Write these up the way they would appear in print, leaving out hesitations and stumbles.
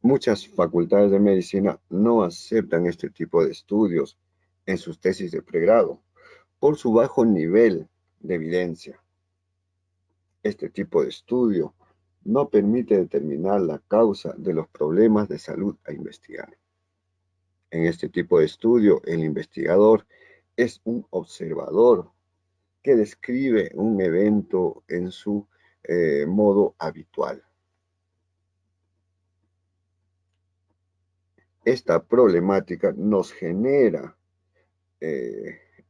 Muchas facultades de medicina no aceptan este tipo de estudios en sus tesis de pregrado por su bajo nivel de evidencia. Este tipo de estudio no permite determinar la causa de los problemas de salud a investigar. En este tipo de estudio, el investigador es un observador que describe un evento en su modo habitual. Esta problemática nos genera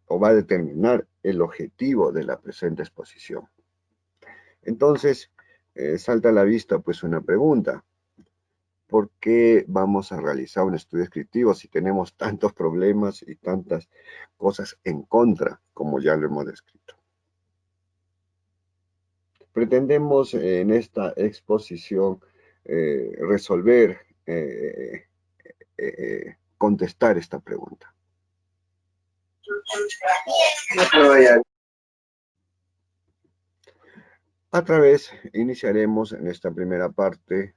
o va a determinar el objetivo de la presente exposición. Entonces, salta a la vista pues una pregunta. ¿Por qué vamos a realizar un estudio descriptivo si tenemos tantos problemas y tantas cosas en contra, como ya lo hemos descrito? Pretendemos en esta exposición resolver, contestar esta pregunta. Iniciaremos en esta primera parte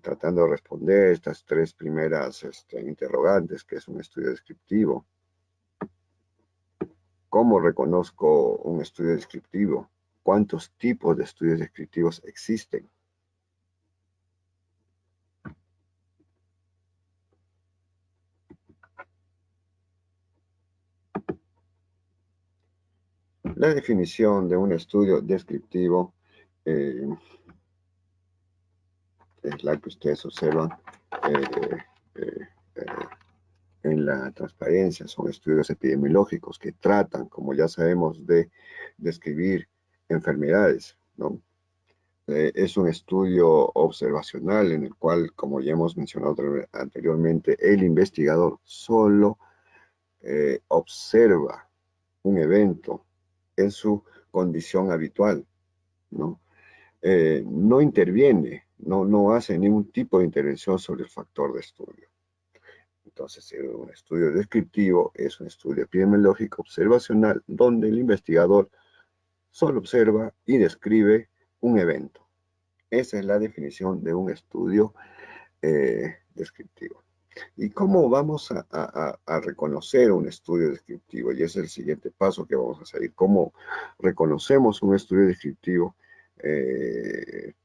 tratando de responder estas tres primeras interrogantes, que es un estudio descriptivo. ¿Cómo reconozco un estudio descriptivo? ¿Cuántos tipos de estudios descriptivos existen? La definición de un estudio descriptivo es la que ustedes observan eh, eh, eh, en la transparencia. Son estudios epidemiológicos que tratan, como ya sabemos, de describir enfermedades, ¿no? Es un estudio observacional en el cual, como ya hemos mencionado anteriormente, el investigador solo observa un evento en su condición habitual, ¿no? No interviene, no hace ningún tipo de intervención sobre el factor de estudio. Entonces, un estudio descriptivo es un estudio epidemiológico observacional donde el investigador solo observa y describe un evento. Esa es la definición de un estudio descriptivo. ¿Y cómo vamos a reconocer un estudio descriptivo? Y ese es el siguiente paso que vamos a seguir. ¿Cómo reconocemos un estudio descriptivo?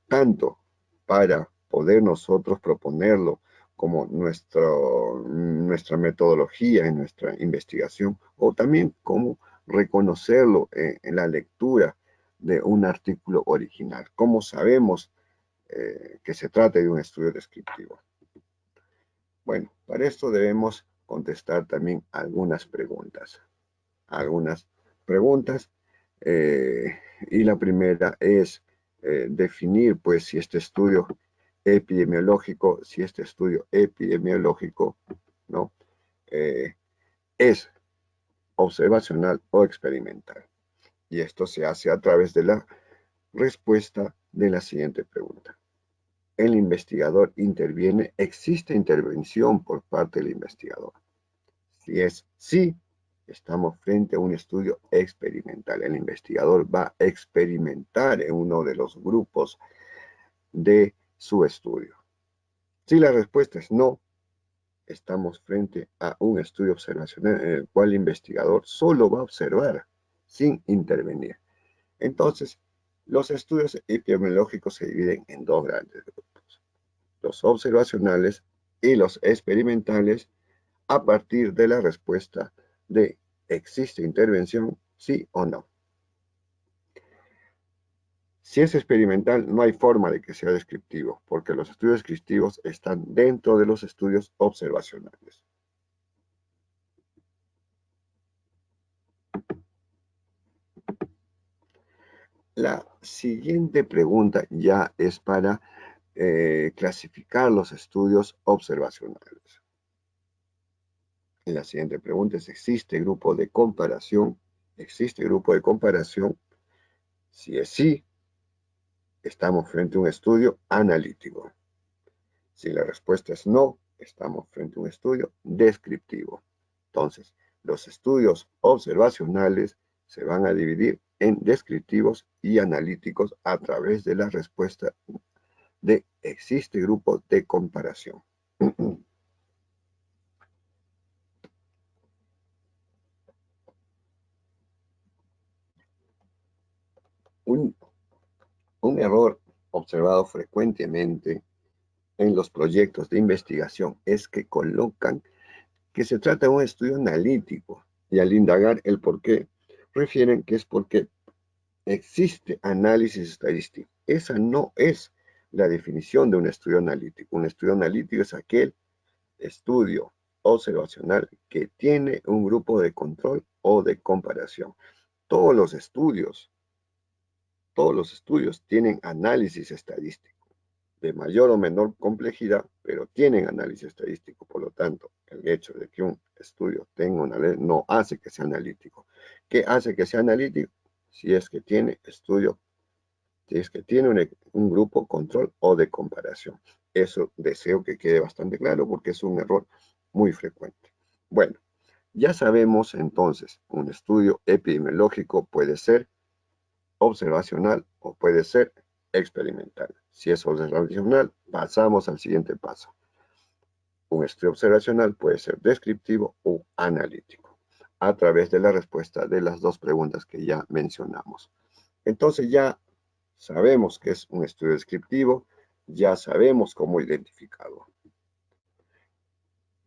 Tanto para poder nosotros proponerlo como nuestra metodología en nuestra investigación, o también cómo reconocerlo en la lectura de un artículo original. ¿Cómo sabemos que se trata de un estudio descriptivo? Bueno, para esto debemos contestar también algunas preguntas. Algunas preguntas. Y la primera es definir, pues, si este estudio epidemiológico, ¿no? Es observacional o experimental. Y esto se hace a través de la respuesta de la siguiente pregunta. ¿El investigador interviene? ¿Existe intervención por parte del investigador? Si es sí, estamos frente a un estudio experimental. El investigador va a experimentar en uno de los grupos de su estudio. Si la respuesta es no, estamos frente a un estudio observacional en el cual el investigador solo va a observar sin intervenir. Entonces, los estudios epidemiológicos se dividen en dos grandes grupos: los observacionales y los experimentales, a partir de la respuesta de ¿existe intervención? Sí o no. Si es experimental, no hay forma de que sea descriptivo, porque los estudios descriptivos están dentro de los estudios observacionales. La siguiente pregunta ya es para clasificar los estudios observacionales. Y la siguiente pregunta es: ¿existe grupo de comparación? ¿Existe grupo de comparación? Si es sí, estamos frente a un estudio analítico. Si la respuesta es no, estamos frente a un estudio descriptivo. Entonces, los estudios observacionales se van a dividir en descriptivos y analíticos a través de la respuesta de existe grupo de comparación. Un, un error observado frecuentemente en los proyectos de investigación es que colocan que se trata de un estudio analítico y al indagar el por qué, refieren que es porque existe análisis estadístico. Esa no es la definición de un estudio analítico. Un estudio analítico es aquel estudio observacional que tiene un grupo de control o de comparación. Todos todos los estudios tienen análisis estadístico de mayor o menor complejidad, pero tienen análisis estadístico. Por lo tanto, el hecho de que un estudio tenga una ley no hace que sea analítico. ¿Qué hace que sea analítico? Si es que tiene estudio, si es que tiene un grupo control o de comparación. Eso deseo que quede bastante claro porque es un error muy frecuente. Bueno, ya sabemos entonces, un estudio epidemiológico puede ser observacional o puede ser experimental. Si es observacional, pasamos al siguiente paso. Un estudio observacional puede ser descriptivo o analítico, a través de la respuesta de las dos preguntas que ya mencionamos. Entonces ya sabemos que es un estudio descriptivo, ya sabemos cómo identificarlo.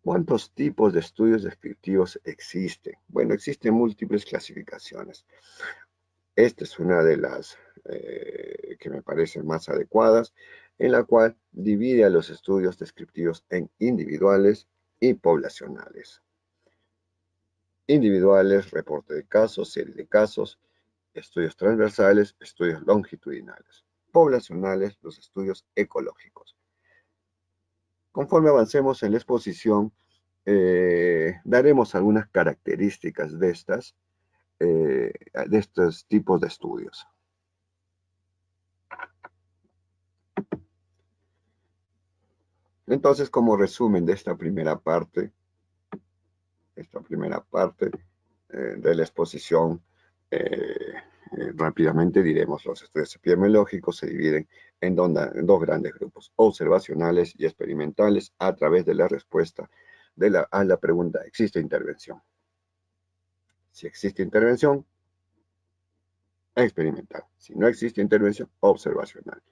¿Cuántos tipos de estudios descriptivos existen? Bueno, existen múltiples clasificaciones. Esta es una de las que me parecen más adecuadas, en la cual divide a los estudios descriptivos en individuales y poblacionales. Individuales, reporte de casos, serie de casos, estudios transversales, estudios longitudinales. Poblacionales, los estudios ecológicos. Conforme avancemos en la exposición, daremos algunas características de estos tipos de estudios. Entonces, como resumen de esta primera parte de la exposición, rápidamente diremos, los estudios epidemiológicos se dividen en dos grandes grupos, observacionales y experimentales, a través de la respuesta a la pregunta, ¿existe intervención? Si existe intervención, experimental. Si no existe intervención, observacional.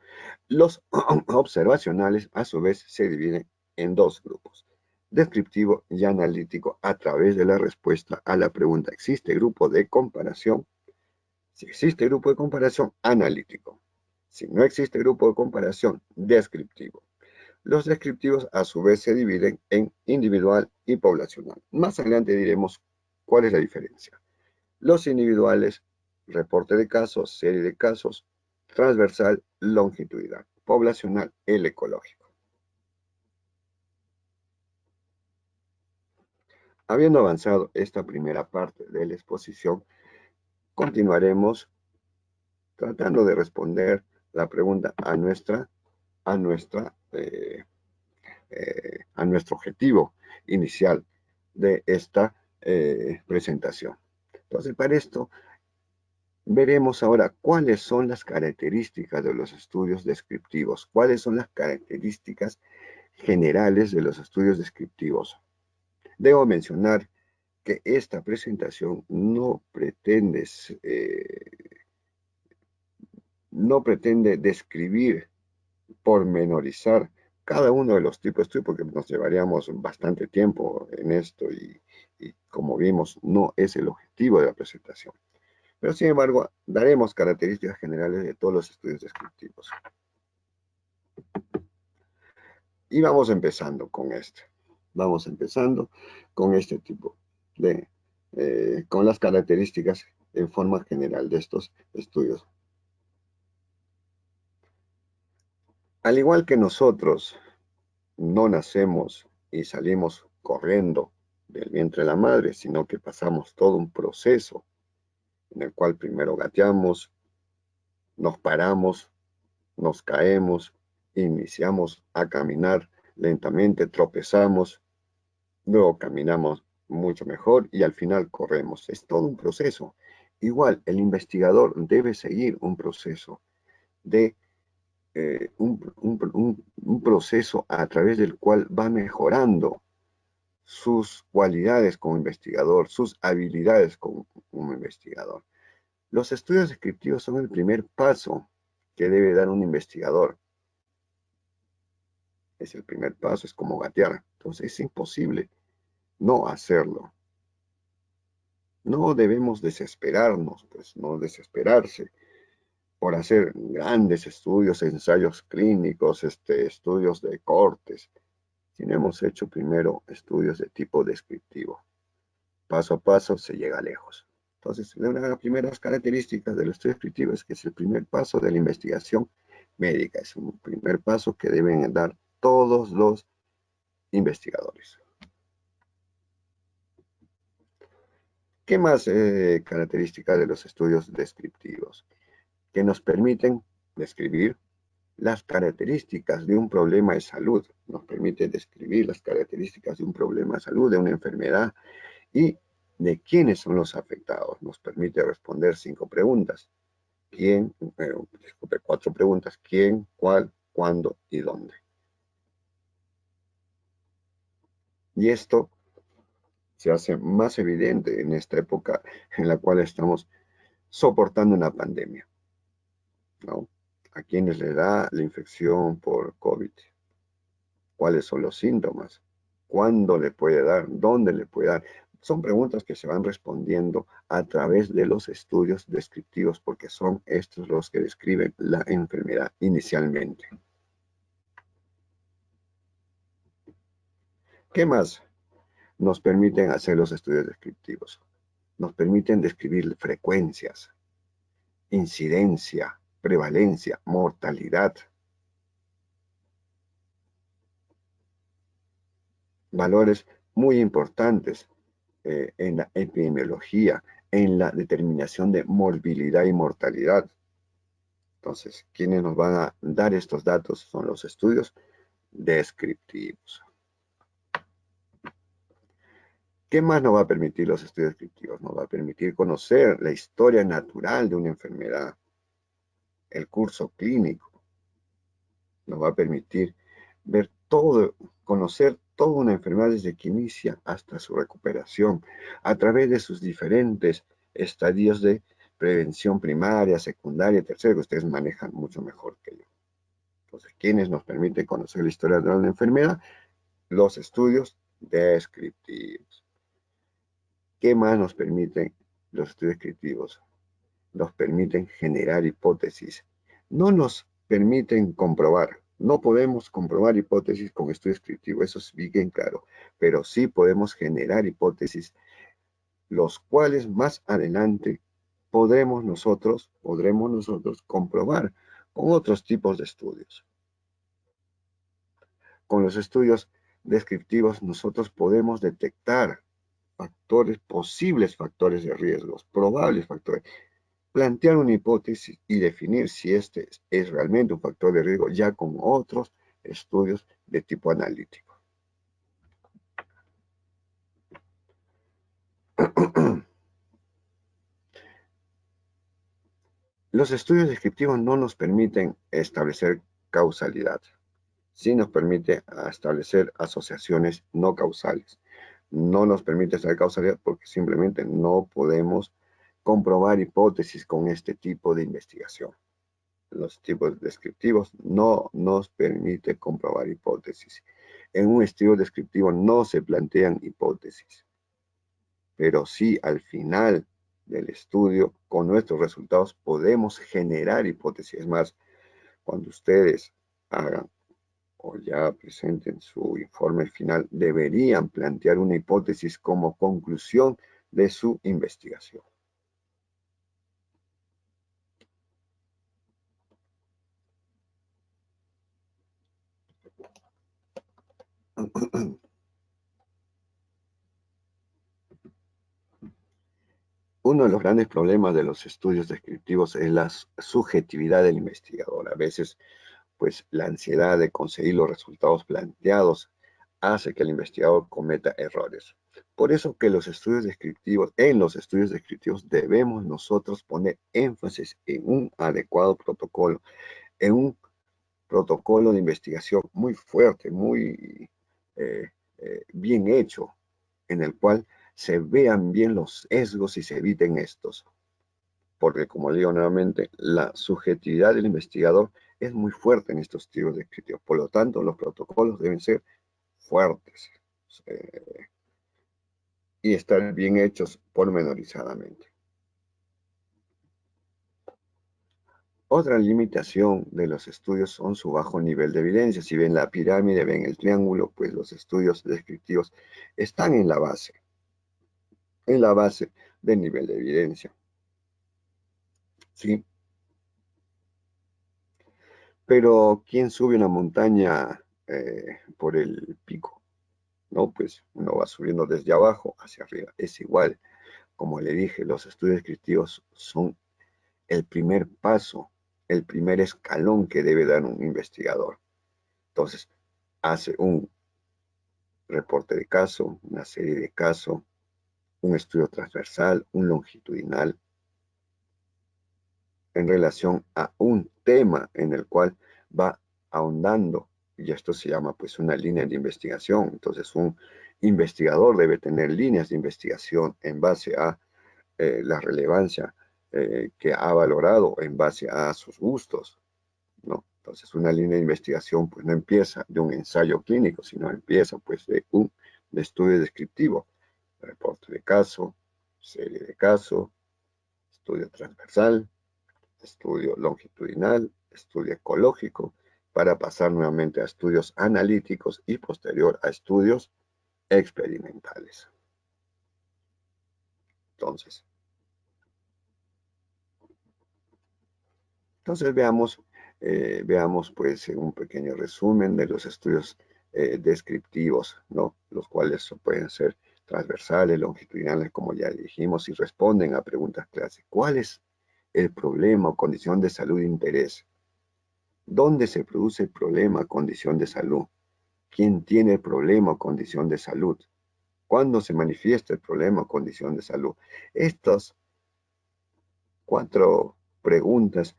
Los observacionales, a su vez, se dividen en dos grupos, descriptivo y analítico, a través de la respuesta a la pregunta, ¿existe grupo de comparación? Si existe grupo de comparación, analítico. Si no existe grupo de comparación, descriptivo. Los descriptivos, a su vez, se dividen en individual y poblacional. Más adelante diremos cuál es la diferencia. Los individuales, reporte de casos, serie de casos, transversal, longitudinal, poblacional, el ecológico. Habiendo avanzado esta primera parte de la exposición, continuaremos tratando de responder la pregunta a nuestro objetivo inicial de esta presentación. Entonces, para esto, veremos ahora cuáles son las características de los estudios descriptivos, cuáles son las características generales de los estudios descriptivos. Debo mencionar que esta presentación no pretende describir, pormenorizar cada uno de los tipos de estudio, porque nos llevaríamos bastante tiempo en esto y como vimos, no es el objetivo de la presentación. Pero sin embargo, daremos características generales de todos los estudios descriptivos. Y vamos empezando con este. Vamos empezando con este tipo con las características en forma general de estos estudios. Al igual que nosotros no nacemos y salimos corriendo del vientre de la madre, sino que pasamos todo un proceso en el cual primero gateamos, nos paramos, nos caemos, iniciamos a caminar lentamente, tropezamos, luego caminamos mucho mejor y al final corremos. Es todo un proceso. Igual, el investigador debe seguir un proceso de un proceso a través del cual va mejorando sus cualidades como investigador, sus habilidades como investigador. Los estudios descriptivos son el primer paso que debe dar un investigador. Es el primer paso, es como gatear. Entonces es imposible no hacerlo. No debemos desesperarnos, pues no desesperarse por hacer grandes estudios, ensayos clínicos, estudios de cortes, si no hemos hecho primero estudios de tipo descriptivo. Paso a paso se llega lejos. Entonces, una de las primeras características del estudio descriptivo es que es el primer paso de la investigación médica, es un primer paso que deben dar todos los investigadores. ¿Qué más características de los estudios descriptivos? Que nos permiten describir las características de un problema de salud, nos permite describir las características de un problema de salud, de una enfermedad y de quiénes son los afectados. Nos permite responder 5 preguntas. ¿Quién? Disculpe, 4 preguntas. ¿Quién? ¿Cuál? ¿Cuándo? ¿Y dónde? Y esto se hace más evidente en esta época en la cual estamos soportando una pandemia, ¿no? ¿A quiénes le da la infección por COVID? ¿Cuáles son los síntomas? ¿Cuándo le puede dar? ¿Dónde le puede dar? Son preguntas que se van respondiendo a través de los estudios descriptivos porque son estos los que describen la enfermedad inicialmente. ¿Qué más nos permiten hacer los estudios descriptivos? Nos permiten describir frecuencias, incidencia, prevalencia, mortalidad, valores muy importantes en la epidemiología, en la determinación de morbilidad y mortalidad. Entonces, ¿quiénes nos van a dar estos datos? Son los estudios descriptivos. ¿Qué más nos va a permitir los estudios descriptivos? Nos va a permitir conocer la historia natural de una enfermedad, el curso clínico. Nos va a permitir ver todo, conocer toda una enfermedad desde que inicia hasta su recuperación, a través de sus diferentes estadios de prevención primaria, secundaria, tercera, que ustedes manejan mucho mejor que yo. Entonces, ¿quiénes nos permiten conocer la historia de la enfermedad? Los estudios descriptivos. ¿Qué más nos permiten los estudios descriptivos? Nos permiten generar hipótesis. No nos permiten comprobar. No podemos comprobar hipótesis con estudio descriptivo, eso es bien claro, pero sí podemos generar hipótesis, los cuales más adelante podremos nosotros comprobar con otros tipos de estudios. Con los estudios descriptivos nosotros podemos detectar factores, posibles factores de riesgos, probables factores, plantear una hipótesis y definir si este es realmente un factor de riesgo ya con otros estudios de tipo analítico. Los estudios descriptivos no nos permiten establecer causalidad, sí nos permite establecer asociaciones no causales. No nos permite establecer causalidad porque simplemente no podemos comprobar hipótesis con este tipo de investigación. Los tipos descriptivos no nos permite comprobar hipótesis. En un estudio descriptivo no se plantean hipótesis, pero sí al final del estudio, con nuestros resultados, podemos generar hipótesis. Es más, cuando ustedes hagan o ya presenten su informe final, deberían plantear una hipótesis como conclusión de su investigación. Uno de los grandes problemas de los estudios descriptivos es la subjetividad del investigador. A veces, pues, la ansiedad de conseguir los resultados planteados hace que el investigador cometa errores. Por eso que en los estudios descriptivos debemos nosotros poner énfasis en un adecuado protocolo, en un protocolo de investigación muy fuerte, muy bien hecho, en el cual se vean bien los sesgos y se eviten estos. Porque, como le digo nuevamente, la subjetividad del investigador es muy fuerte en estos tipos de escritos. Por lo tanto, los protocolos deben ser fuertes y estar bien hechos pormenorizadamente. Otra limitación de los estudios son su bajo nivel de evidencia. Si ven la pirámide, ven el triángulo, pues los estudios descriptivos están en la base del nivel de evidencia. ¿Sí? Pero ¿quién sube una montaña por el pico? No, pues uno va subiendo desde abajo hacia arriba. Es igual, como le dije, los estudios descriptivos son el primer paso, el primer escalón que debe dar un investigador. Entonces, hace un reporte de caso, una serie de casos, un estudio transversal, un longitudinal, en relación a un tema en el cual va ahondando, y esto se llama pues una línea de investigación. Entonces, un investigador debe tener líneas de investigación en base a la relevancia que ha valorado, en base a sus gustos, ¿no? Entonces, una línea de investigación pues no empieza de un ensayo clínico, sino empieza pues de un estudio descriptivo, reporte de caso, serie de casos, estudio transversal, estudio longitudinal, estudio ecológico, para pasar nuevamente a estudios analíticos y posterior a estudios experimentales. Entonces, veamos pues un pequeño resumen de los estudios descriptivos, ¿no? Los cuales pueden ser transversales, longitudinales, como ya dijimos, y responden a preguntas clave. ¿Cuál es el problema o condición de salud de interés? ¿Dónde se produce el problema o condición de salud? ¿Quién tiene el problema o condición de salud? ¿Cuándo se manifiesta el problema o condición de salud? Estas 4 preguntas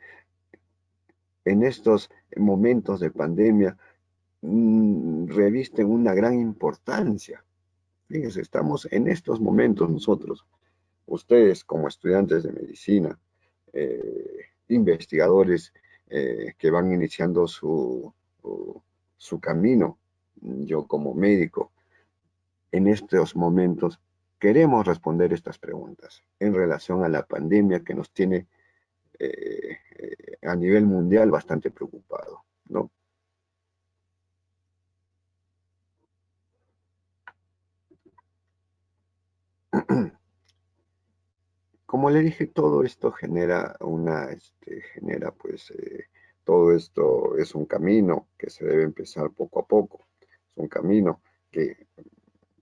en estos momentos de pandemia revisten una gran importancia. Fíjense, estamos en estos momentos nosotros, ustedes como estudiantes de medicina, investigadores que van iniciando su camino, yo como médico, en estos momentos queremos responder estas preguntas en relación a la pandemia que nos tiene a nivel mundial bastante preocupado, ¿no? Como le dije, todo esto genera pues, todo esto es un camino que se debe empezar poco a poco. Es un camino que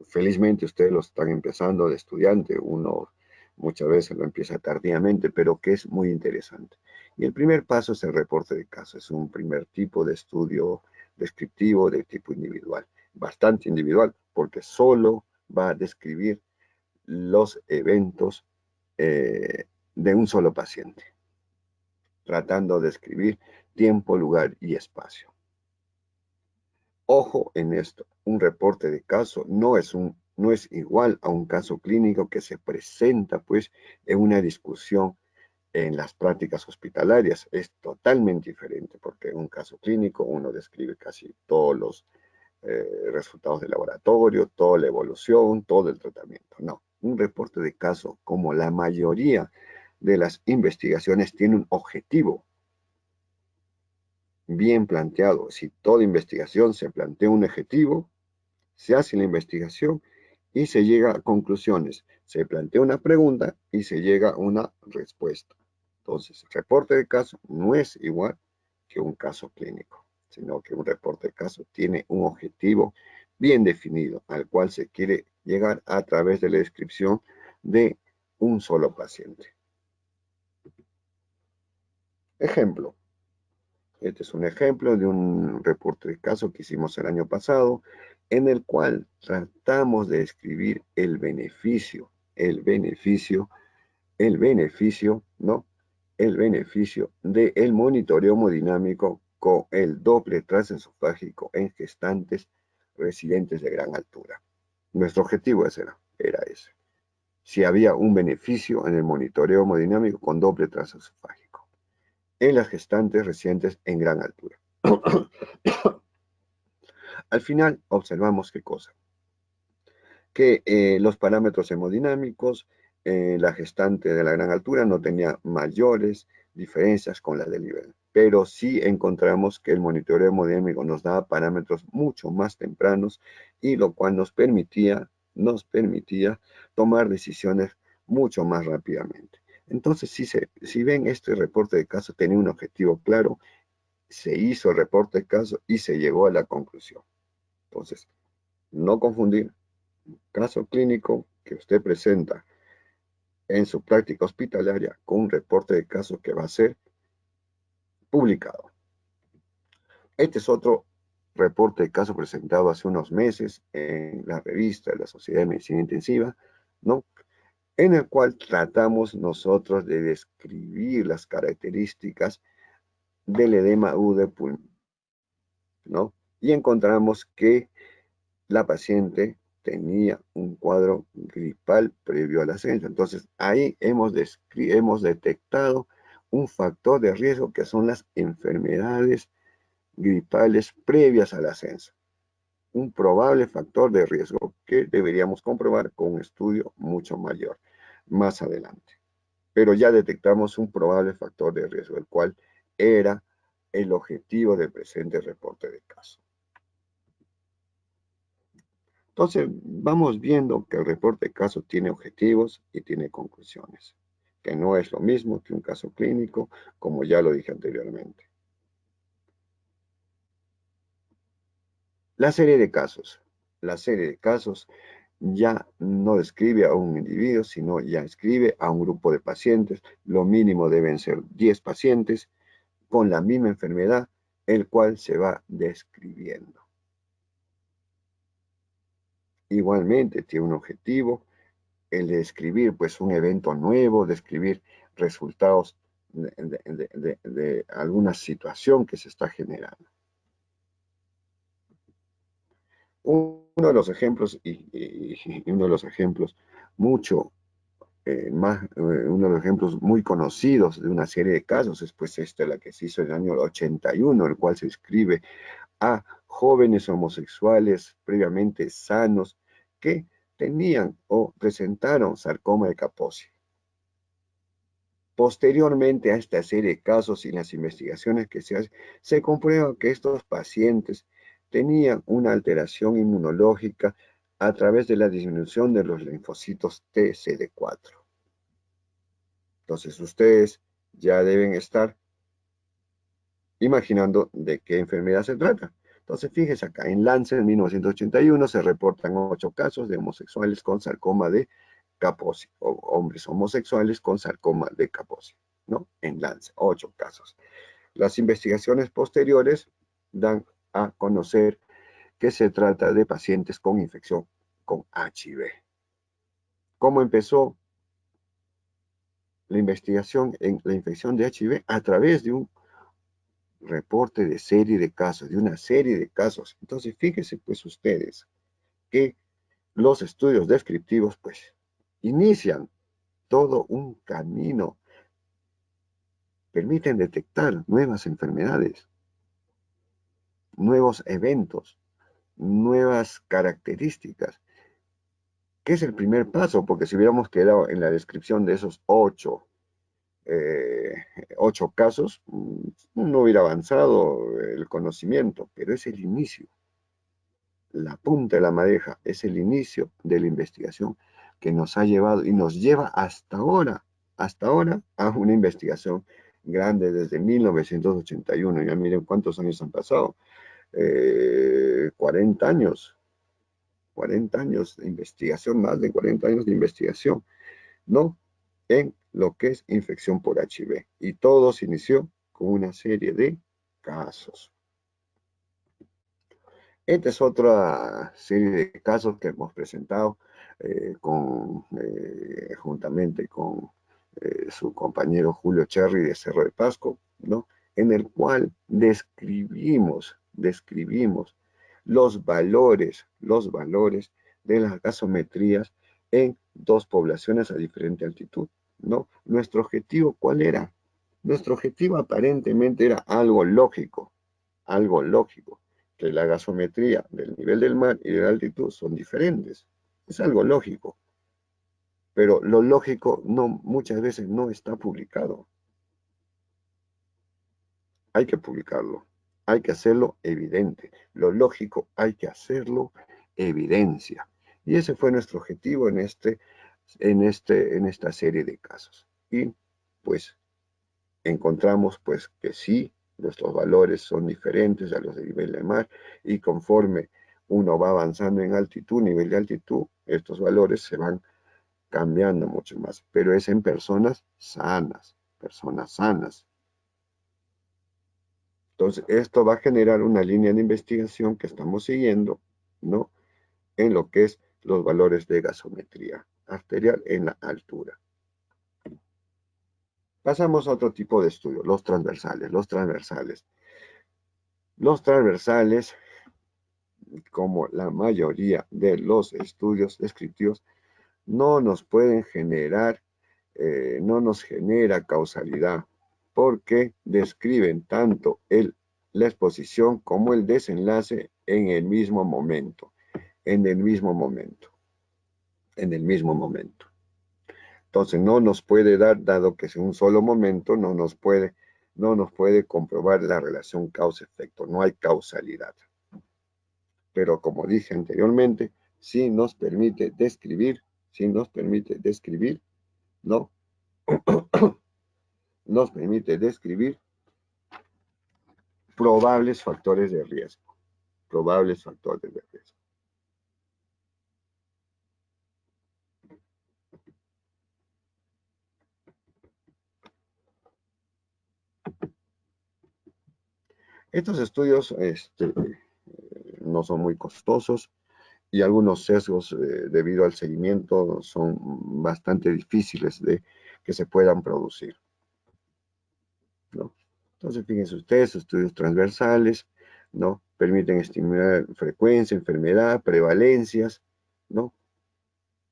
felizmente ustedes lo están empezando de estudiante, uno muchas veces lo empieza tardíamente, pero que es muy interesante. Y el primer paso es el reporte de caso, es un primer tipo de estudio descriptivo de tipo individual, bastante individual, porque solo va a describir los eventos de un solo paciente, tratando de escribir tiempo, lugar y espacio. Ojo en esto, un reporte de caso no es igual a un caso clínico que se presenta pues en una discusión en las prácticas hospitalarias. Es totalmente diferente porque en un caso clínico uno describe casi todos los resultados de laboratorio, toda la evolución, todo el tratamiento. No, un reporte de caso, como la mayoría de las investigaciones, tiene un objetivo bien planteado. Si toda investigación se plantea un objetivo, se hace la investigación y se llega a conclusiones. Se plantea una pregunta y se llega a una respuesta. Entonces, el reporte de caso no es igual que un caso clínico, sino que un reporte de caso tiene un objetivo bien definido al cual se quiere llegar a través de la descripción de un solo paciente. Ejemplo. Este es un ejemplo de un reporte de caso que hicimos el año pasado, en el cual tratamos de describir el beneficio, ¿no? El beneficio del monitoreo hemodinámico con el doble transesofágico en gestantes residentes de gran altura. Nuestro objetivo era ese. Si había un beneficio en el monitoreo hemodinámico con doble transesofágico en las gestantes residentes en gran altura. Al final observamos qué cosa, que los parámetros hemodinámicos, la gestante de la gran altura no tenía mayores diferencias con la del nivel, pero sí encontramos que el monitoreo hemodinámico nos daba parámetros mucho más tempranos y lo cual nos permitía tomar decisiones mucho más rápidamente. Entonces, si ven, este reporte de caso tenía un objetivo claro, se hizo el reporte de caso y se llegó a la conclusión. Entonces, no confundir caso clínico que usted presenta en su práctica hospitalaria con un reporte de caso que va a ser publicado. Este es otro reporte de caso presentado hace unos meses en la revista de la Sociedad de Medicina Intensiva, ¿no? En el cual tratamos nosotros de describir las características del edema agudo de pulmón, ¿no? Y encontramos que la paciente tenía un cuadro gripal previo al ascenso. Entonces, ahí hemos detectado un factor de riesgo que son las enfermedades gripales previas al ascenso. Un probable factor de riesgo que deberíamos comprobar con un estudio mucho mayor más adelante. Pero ya detectamos un probable factor de riesgo, el cual era el objetivo del presente reporte de caso. Entonces, vamos viendo que el reporte de caso tiene objetivos y tiene conclusiones, que no es lo mismo que un caso clínico, como ya lo dije anteriormente. La serie de casos. La serie de casos ya no describe a un individuo, sino ya describe a un grupo de pacientes. Lo mínimo deben ser 10 pacientes con la misma enfermedad, el cual se va describiendo. Igualmente tiene un objetivo, el de describir pues un evento nuevo, describir resultados de alguna situación que se está generando. Uno de los ejemplos, y uno de los ejemplos mucho uno de los ejemplos muy conocidos de una serie de casos es pues la que se hizo en el año 81, el cual se describe a jóvenes homosexuales previamente sanos que tenían o presentaron sarcoma de Kaposi. Posteriormente a esta serie de casos y las investigaciones que se hacen, se comprueba que estos pacientes tenían una alteración inmunológica a través de la disminución de los linfocitos TCD4. Entonces ustedes ya deben estar imaginando de qué enfermedad se trata. Entonces fíjense acá, en Lancet en 1981 se reportan 8 casos de homosexuales con sarcoma de Kaposi, o hombres homosexuales con sarcoma de Kaposi, ¿no? En Lancet, 8 casos. Las investigaciones posteriores dan a conocer que se trata de pacientes con infección con HIV. ¿Cómo empezó la investigación en la infección de HIV? A través de un reporte de serie de casos, de una serie de casos. Entonces, fíjense pues ustedes que los estudios descriptivos pues inician todo un camino, permiten detectar nuevas enfermedades, nuevos eventos, nuevas características. ¿Qué es el primer paso? Porque si hubiéramos quedado en la descripción de esos 8 casos, no hubiera avanzado el conocimiento, pero es el inicio. La punta de la madeja es el inicio de la investigación que nos ha llevado y nos lleva hasta ahora a una investigación grande desde 1981. Ya miren cuántos años han pasado. 40 años, 40 años de investigación, más de 40 años de investigación, ¿no? En lo que es infección por HIV. Y todo se inició con una serie de casos. Esta es otra serie de casos que hemos presentado juntamente con su compañero Julio Cherry de Cerro de Pasco, ¿no? en el cual describimos los valores de las gasometrías en dos poblaciones a diferente altitud, ¿no? Nuestro objetivo, ¿cuál era? Nuestro objetivo aparentemente era algo lógico, que la gasometría del nivel del mar y de la altitud son diferentes. Es algo lógico, pero lo lógico no, muchas veces no está publicado. Hay que publicarlo, hay que hacerlo evidente. Lo lógico hay que hacerlo evidencia. Y ese fue nuestro objetivo en esta serie de casos. Y pues encontramos pues que sí, nuestros valores son diferentes a los de nivel de mar y conforme uno va avanzando en altitud, nivel de altitud, estos valores se van cambiando mucho más, pero es en personas sanas, personas sanas. Entonces, esto va a generar una línea de investigación que estamos siguiendo, ¿no? En lo que es los valores de gasometría arterial en la altura. Pasamos a otro tipo de estudio, los transversales. Los transversales, como la mayoría de los estudios descriptivos, no nos pueden generar, no nos genera causalidad, porque describen tanto la exposición como el desenlace en el mismo momento, en el mismo momento, en el mismo momento. Entonces no nos puede dar, dado que es un solo momento, no nos puede comprobar la relación causa-efecto, no hay causalidad. Pero como dije anteriormente, sí nos permite describir, ¿no? Nos permite describir probables factores de riesgo, probables factores de riesgo. Estos estudios no son muy costosos y algunos sesgos debido al seguimiento son bastante difíciles de que se puedan producir, ¿no? Entonces, fíjense ustedes, estudios transversales, ¿no? Permiten estimar frecuencia, enfermedad, prevalencias, ¿no?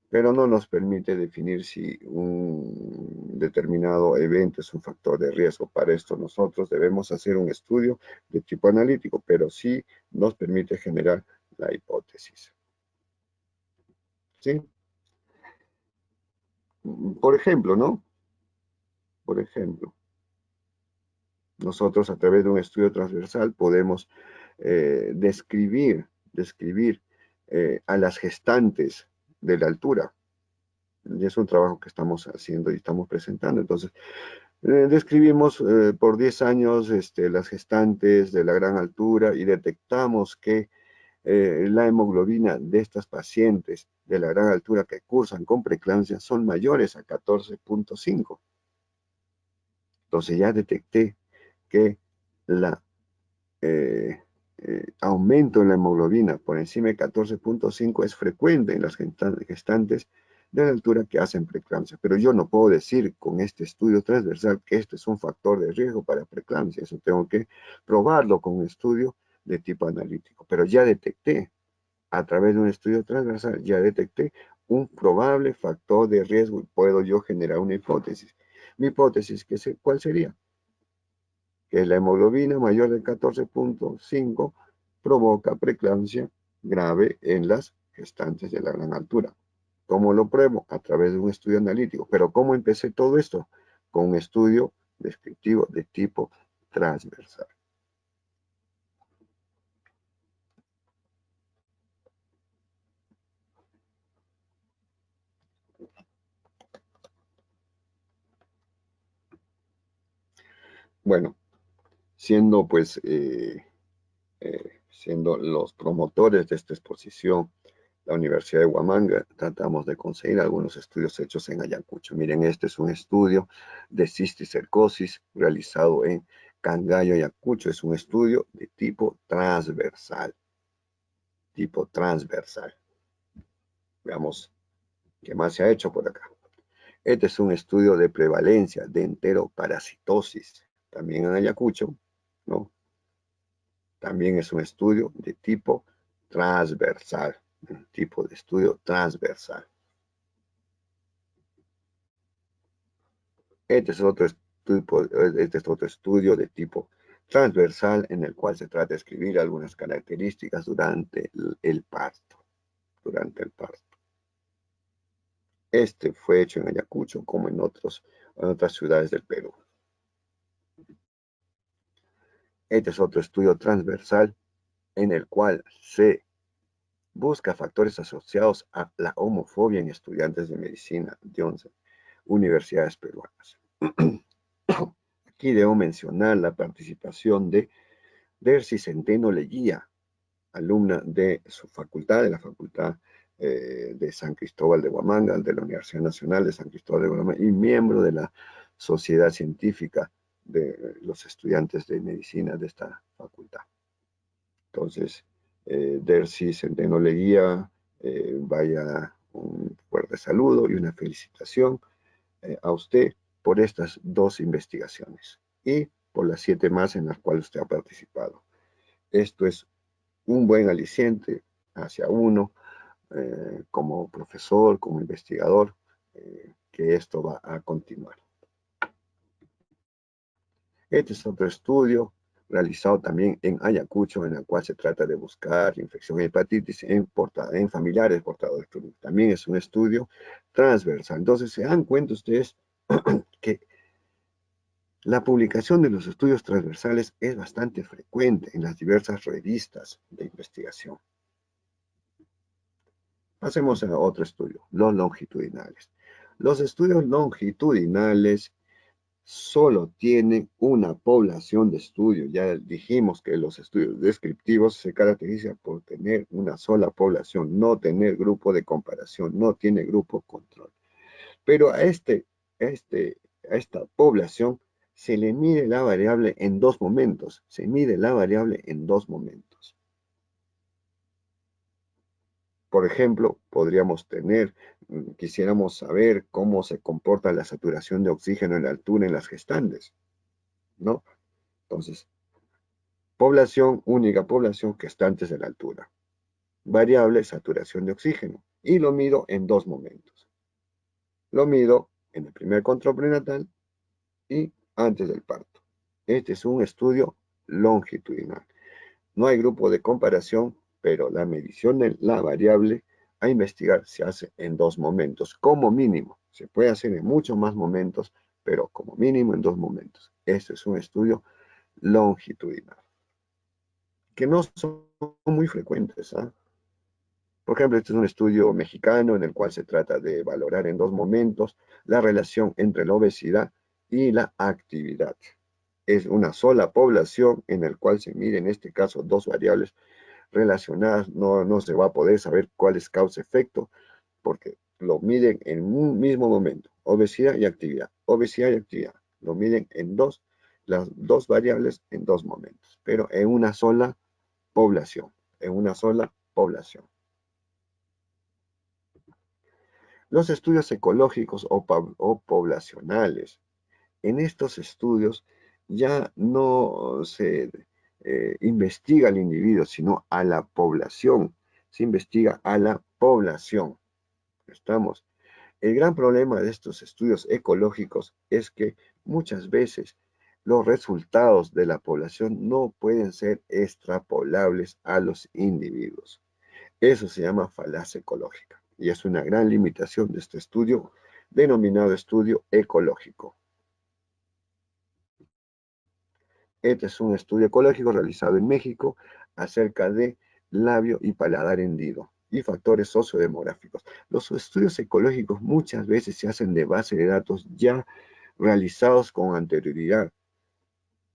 Pero no nos permite definir si un determinado evento es un factor de riesgo. Para esto nosotros debemos hacer un estudio de tipo analítico, pero sí nos permite generar la hipótesis. ¿Sí? Por ejemplo, ¿no? Por ejemplo, nosotros a través de un estudio transversal podemos describir a las gestantes de la altura. Y es un trabajo que estamos haciendo y estamos presentando. Entonces, describimos por 10 años las gestantes de la gran altura y detectamos que la hemoglobina de estas pacientes de la gran altura que cursan con preeclampsia son mayores a 14.5. Entonces ya detecté que la aumento en la hemoglobina por encima de 14.5 es frecuente en las gestantes de la altura que hacen preeclampsia. Pero yo no puedo decir con este estudio transversal que este es un factor de riesgo para preeclampsia. Eso tengo que probarlo con un estudio de tipo analítico. Pero ya detecté, a través de un estudio transversal, ya detecté un probable factor de riesgo y puedo yo generar una hipótesis. Mi hipótesis, ¿cuál sería? Que la hemoglobina mayor de 14.5 provoca preeclampsia grave en las gestantes de la gran altura. ¿Cómo lo pruebo? A través de un estudio analítico. Pero ¿cómo empecé todo esto? Con un estudio descriptivo de tipo transversal. Bueno, siendo pues siendo los promotores de esta exposición, la Universidad de Huamanga, tratamos de conseguir algunos estudios hechos en Ayacucho. Miren, este es un estudio de cisticercosis realizado en Cangallo, Ayacucho. Es un estudio de tipo transversal. Tipo transversal. Veamos qué más se ha hecho por acá. Este es un estudio de prevalencia de enteroparasitosis. también en Ayacucho, ¿no? También es un estudio de tipo transversal, un tipo de estudio transversal. Este es otro estudio de tipo transversal en el cual se trata de escribir algunas características durante el parto. Durante el parto. Este fue hecho en Ayacucho como en otras ciudades del Perú. Este es otro estudio transversal en el cual se busca factores asociados a la homofobia en estudiantes de medicina de 11 universidades peruanas. Aquí debo mencionar la participación de Dercy Centeno Leguía, alumna de su facultad, de la Facultad de San Cristóbal de Huamanga, de la Universidad Nacional de San Cristóbal de Huamanga, y miembro de la Sociedad Científica de los estudiantes de medicina de esta facultad. Entonces, Dercy Centeno Leguía, vaya un fuerte saludo y una felicitación a usted por estas 2 investigaciones y por las 7 más en las cuales usted ha participado. Esto es un buen aliciente hacia uno como profesor, como investigador, que esto va a continuar. Este es otro estudio realizado también en Ayacucho, en el cual se trata de buscar infección de hepatitis en familiares portadores. También es un estudio transversal. Entonces, se dan cuenta ustedes que la publicación de los estudios transversales es bastante frecuente en las diversas revistas de investigación. Pasemos a otro estudio, los longitudinales. Los estudios longitudinales solo tienen una población de estudio. Ya dijimos que los estudios descriptivos se caracterizan por tener una sola población, no tener grupo de comparación, no tiene grupo control. Pero a esta población se le mide la variable en 2 momentos. Se mide la variable en 2 momentos. Por ejemplo, quisiéramos saber cómo se comporta la saturación de oxígeno en la altura en las gestantes, ¿no? Entonces, única población gestantes de la altura. Variable, saturación de oxígeno. Y lo mido en 2 momentos. Lo mido en el primer control prenatal y antes del parto. Este es un estudio longitudinal. No hay grupo de comparación, pero la medición de la variable a investigar se hace en 2 momentos, como mínimo. Se puede hacer en muchos más momentos, pero como mínimo en 2 momentos. Este es un estudio longitudinal, que no son muy frecuentes. Por ejemplo, este es un estudio mexicano en el cual se trata de valorar en 2 momentos la relación entre la obesidad y la actividad. Es una sola población en el cual se mide en este caso 2 variables relacionadas. No se va a poder saber cuál es causa-efecto porque lo miden en un mismo momento. Obesidad y actividad. Obesidad y actividad. Lo miden en las 2 variables en 2 momentos, pero en una sola población. En una sola población. Los estudios ecológicos o poblacionales. En estos estudios ya no se investiga al individuo, sino a la población. Se investiga a la población. ¿Estamos? El gran problema de estos estudios ecológicos es que muchas veces los resultados de la población no pueden ser extrapolables a los individuos. Eso se llama falacia ecológica y es una gran limitación de este estudio denominado estudio ecológico. Este es un estudio ecológico realizado en México acerca de labio y paladar hendido y factores sociodemográficos. Los estudios ecológicos muchas veces se hacen de base de datos ya realizados con anterioridad,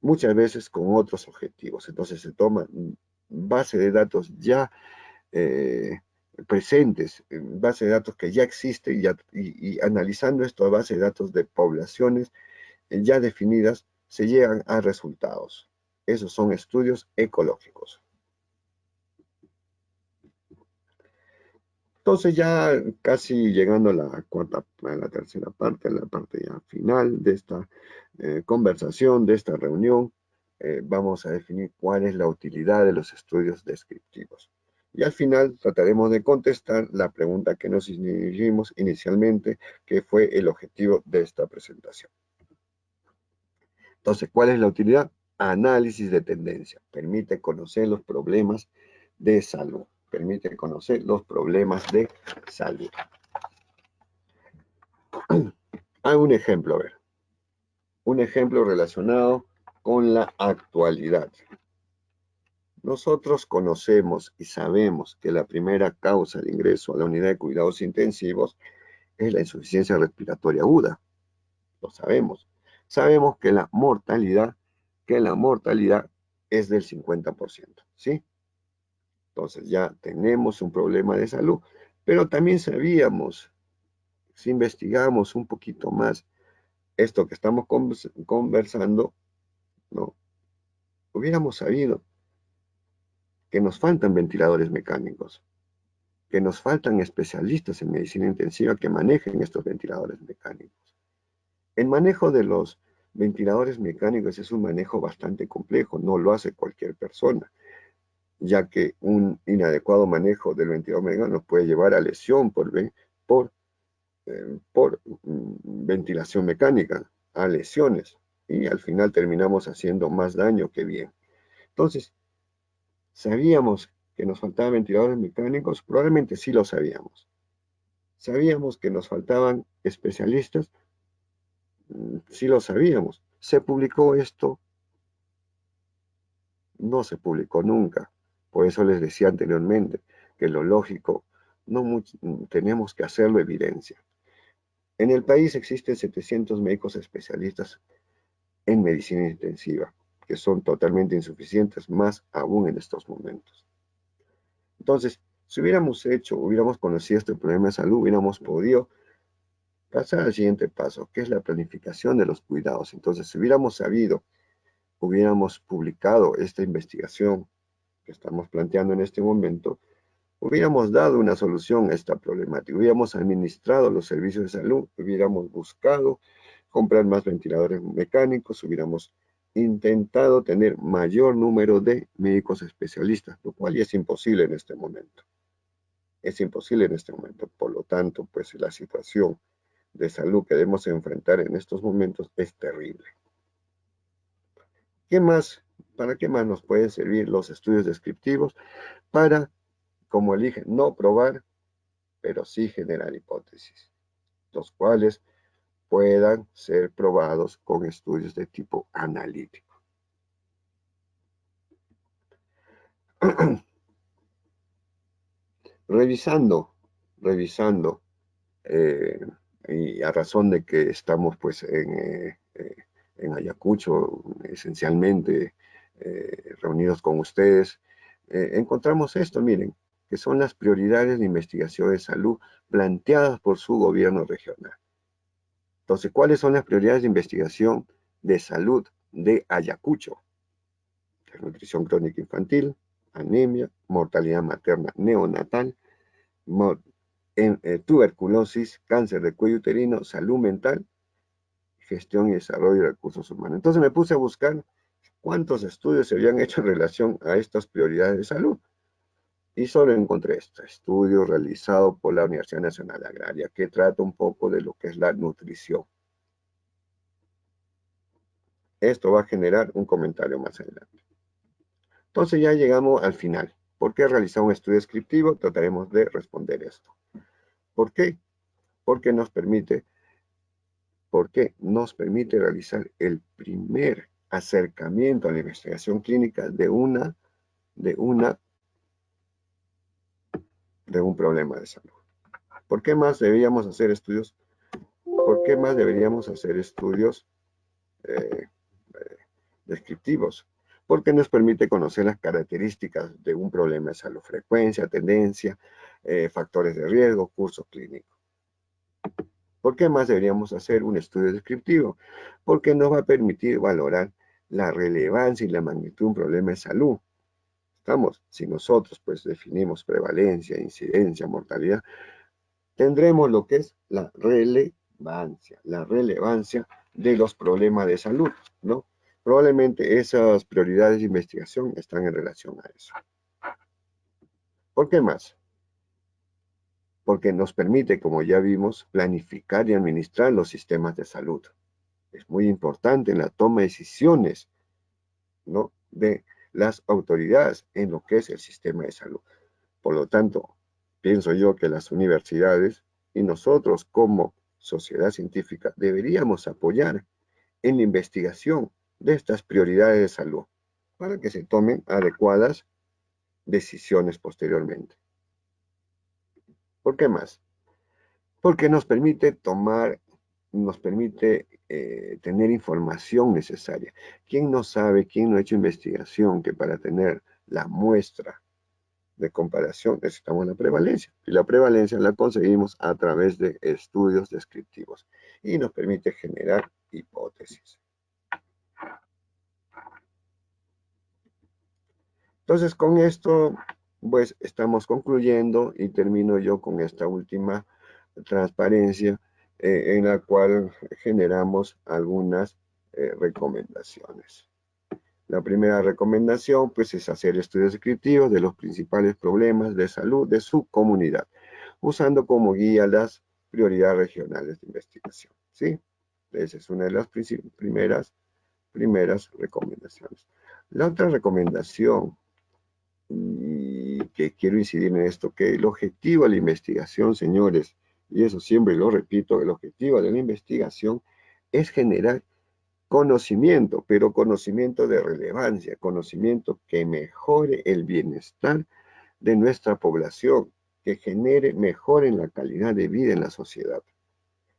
muchas veces con otros objetivos. Entonces se toman base de datos ya eh, presentes, base de datos que ya existen y analizando esto a base de datos de poblaciones ya definidas, se llegan a resultados. Esos son estudios ecológicos. Entonces ya casi llegando a la tercera parte, a la parte ya final de esta conversación, de esta reunión, vamos a definir cuál es la utilidad de los estudios descriptivos. Y al final trataremos de contestar la pregunta que nos dirigimos inicialmente, que fue el objetivo de esta presentación. Entonces, ¿cuál es la utilidad? Análisis de tendencia. Permite conocer los problemas de salud. Permite conocer los problemas de salud. Hay un ejemplo, a ver. Un ejemplo relacionado con la actualidad. Nosotros conocemos y sabemos que la primera causa de ingreso a la unidad de cuidados intensivos es la insuficiencia respiratoria aguda. Lo sabemos. Sabemos que la mortalidad es del 50%, ¿sí? Entonces ya tenemos un problema de salud, pero también sabíamos, si investigamos un poquito más esto que estamos conversando, ¿no? Hubiéramos sabido que nos faltan ventiladores mecánicos, que nos faltan especialistas en medicina intensiva que manejen estos ventiladores mecánicos. El manejo de los ventiladores mecánicos es un manejo bastante complejo, no lo hace cualquier persona, ya que un inadecuado manejo del ventilador mecánico nos puede llevar a lesión por, ventilación mecánica, a lesiones, y al final terminamos haciendo más daño que bien. Entonces, ¿sabíamos que nos faltaban ventiladores mecánicos? Probablemente sí lo sabíamos. ¿Sabíamos que nos faltaban especialistas? Sí lo sabíamos. ¿Se publicó esto? No se publicó nunca. Por eso les decía anteriormente que lo lógico, tenemos que hacerlo evidencia. En el país existen 700 médicos especialistas en medicina intensiva, que son totalmente insuficientes, más aún en estos momentos. Entonces, si hubiéramos conocido este problema de salud, hubiéramos podido pasar al siguiente paso, que es la planificación de los cuidados. Entonces, si hubiéramos sabido, hubiéramos publicado esta investigación que estamos planteando en este momento, hubiéramos dado una solución a esta problemática, hubiéramos administrado los servicios de salud, hubiéramos buscado comprar más ventiladores mecánicos, hubiéramos intentado tener mayor número de médicos especialistas, lo cual ya es imposible en este momento. Es imposible en este momento. Por lo tanto, pues la situación de salud que debemos enfrentar en estos momentos es terrible. ¿Qué más? ¿Para qué más nos pueden servir los estudios descriptivos? Para, como eligen, no probar, pero sí generar hipótesis, los cuales puedan ser probados con estudios de tipo analítico. revisando, eh, y a razón de que estamos pues en Ayacucho, esencialmente reunidos con ustedes, encontramos esto, miren, que son las prioridades de investigación de salud planteadas por su gobierno regional. Entonces, ¿cuáles son las prioridades de investigación de salud de Ayacucho? Nutrición crónica infantil, anemia, mortalidad materna neonatal, tuberculosis, cáncer de cuello uterino, salud mental, gestión y desarrollo de recursos humanos. Entonces me puse a buscar cuántos estudios se habían hecho en relación a estas prioridades de salud. Y solo encontré este estudio realizado por la Universidad Nacional Agraria, que trata un poco de lo que es la nutrición. Esto va a generar un comentario más adelante. Entonces ya llegamos al final. ¿Por qué realizar un estudio descriptivo? Trataremos de responder esto. ¿Por qué? Porque nos permite realizar el primer acercamiento a la investigación clínica de un problema de salud. ¿Por qué más deberíamos hacer estudios? ¿Por qué más deberíamos hacer estudios descriptivos? Porque nos permite conocer las características de un problema de salud, frecuencia, tendencia, factores de riesgo, curso clínico. ¿Por qué más deberíamos hacer un estudio descriptivo? Porque nos va a permitir valorar la relevancia y la magnitud de un problema de salud. si nosotros pues definimos prevalencia, incidencia, mortalidad, tendremos lo que es la relevancia de los problemas de salud, ¿no? Probablemente esas prioridades de investigación están en relación a eso. ¿Por qué más? Porque nos permite, como ya vimos, planificar y administrar los sistemas de salud. Es muy importante en la toma de decisiones, ¿no?, de las autoridades en lo que es el sistema de salud. Por lo tanto, pienso yo que las universidades y nosotros como sociedad científica deberíamos apoyar en la investigación de estas prioridades de salud para que se tomen adecuadas decisiones posteriormente. ¿Por qué más? Porque nos permite tener información necesaria. ¿Quién no sabe, quién no ha hecho investigación que para tener la muestra de comparación necesitamos la prevalencia? Y la prevalencia la conseguimos a través de estudios descriptivos y nos permite generar hipótesis. Entonces, con esto, pues estamos concluyendo y termino yo con esta última transparencia en la cual generamos algunas recomendaciones. La primera recomendación, pues, es hacer estudios descriptivos de los principales problemas de salud de su comunidad, usando como guía las prioridades regionales de investigación, ¿sí? Esa es una de las primeras recomendaciones. La otra recomendación, y que quiero incidir en esto, que el objetivo de la investigación, señores, y eso siempre lo repito, el objetivo de la investigación es generar conocimiento, pero conocimiento de relevancia, conocimiento que mejore el bienestar de nuestra población, que genere, mejore la calidad de vida en la sociedad.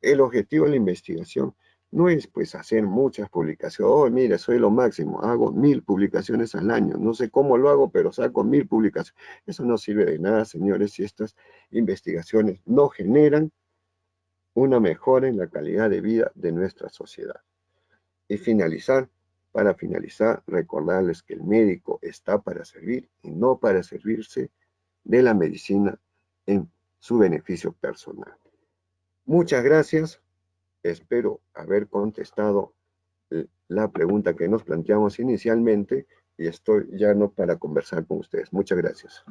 El objetivo de la investigación no es pues hacer muchas publicaciones. Oh, mire, soy lo máximo, hago 1000 publicaciones al año. No sé cómo lo hago, pero saco 1000 publicaciones. Eso no sirve de nada, señores, si estas investigaciones no generan una mejora en la calidad de vida de nuestra sociedad. Y para finalizar, recordarles que el médico está para servir y no para servirse de la medicina en su beneficio personal. Muchas gracias. Espero haber contestado la pregunta que nos planteamos inicialmente y estoy ya no para conversar con ustedes. Muchas gracias.